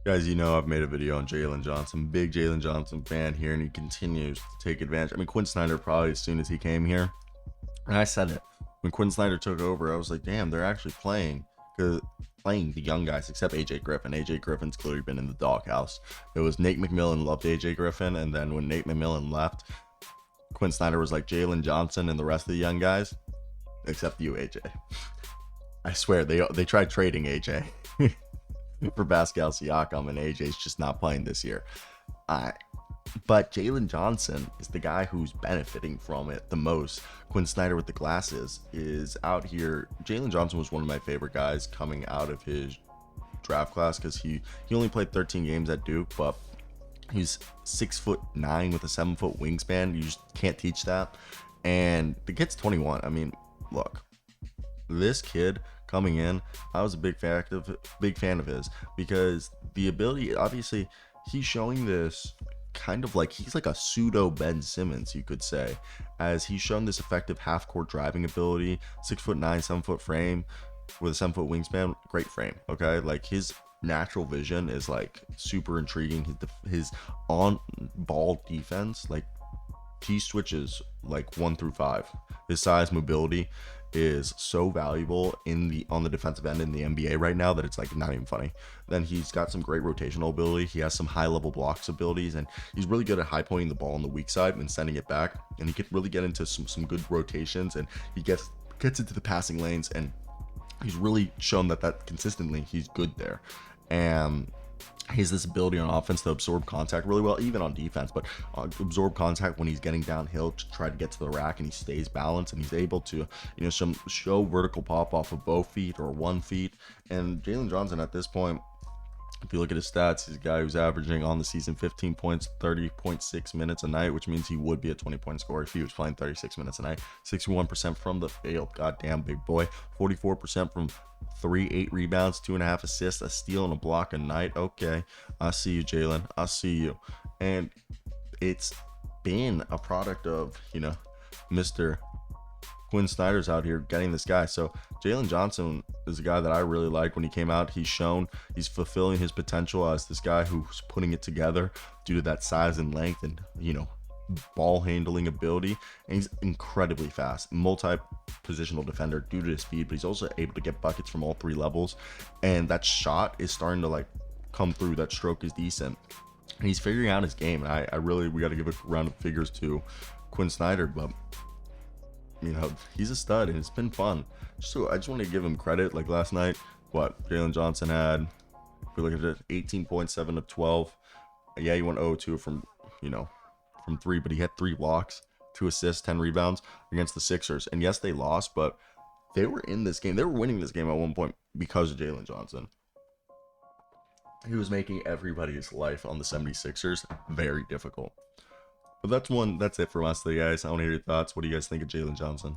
Guys, you know I've made a video on Jalen Johnson. Big Jalen Johnson fan here, and he continues to take advantage. I mean, Quinn Snyder probably as soon as he came here, and I said it when Quinn Snyder took over. I was like, damn, they're actually playing the young guys, except AJ Griffin. AJ Griffin's clearly been in the doghouse. It was Nate McMillan loved AJ Griffin, and then when Nate McMillan left, Quinn Snyder was like Jalen Johnson and the rest of the young guys, except you, AJ. I swear they tried trading AJ. For Pascal Siakam, and AJ's just not playing this year. But Jalen Johnson is the guy who's benefiting from it the most. Quinn Snyder with the glasses is out here. Jalen Johnson was one of my favorite guys coming out of his draft class because he only played 13 games at Duke, but he's 6'9" with a 7-foot wingspan. You just can't teach that. And the kid's 21. I mean, look, this kid coming in, I was a big fan of his because the ability, obviously he's showing this kind of like he's like a pseudo Ben Simmons, you could say, as he's shown this effective half-court driving ability, 6'9", 7-foot frame with a 7-foot wingspan, great frame. Okay, like his natural vision is like super intriguing. His on ball defense, like he switches like 1 through 5. His size, mobility is so valuable on the defensive end in the NBA right now that it's like not even funny. Then he's got some great rotational ability. He has some high level blocks abilities, and he's really good at high pointing the ball on the weak side and sending it back. And he could really get into some good rotations, and he gets into the passing lanes, and he's really shown that consistently he's good there. And he has this ability on offense to absorb contact really well, even on defense, but absorb contact when he's getting downhill to try to get to the rack, and he stays balanced, and he's able to, show vertical pop off of both feet or 1 feet. And Jalen Johnson at this point, if you look at his stats, he's a guy who's averaging on the season 15 points, 30.6 minutes a night, which means he would be a 20-point scorer if he was playing 36 minutes a night. 61% from the field, goddamn big boy. 44% from 3, 8 rebounds, 2.5 assists, a steal, and a block a night. Okay, I see you, Jalen. I see you. And it's been a product of, Mr. Quinn Snyder's out here getting this guy. So Jalen Johnson is a guy that I really like. When he came out, he's fulfilling his potential as this guy who's putting it together due to that size and length and, ball handling ability. And he's incredibly fast, multi-positional defender due to his speed, but he's also able to get buckets from all 3 levels. And that shot is starting to like come through. That stroke is decent. And he's figuring out his game. And we got to give a round of figures to Quinn Snyder, but he's a stud, and it's been fun. So I just want to give him credit. Like last night, Jalen Johnson had, if we look at it, 18.7 of 12. Yeah, he went 0-2 from 3, but he had 3 blocks, 2 assists, 10 rebounds against the Sixers. And yes, they lost, but they were in this game. They were winning this game at one point because of Jalen Johnson. He was making everybody's life on the 76ers very difficult. But that's it for us today, guys. I want to hear your thoughts. What do you guys think of Jalen Johnson?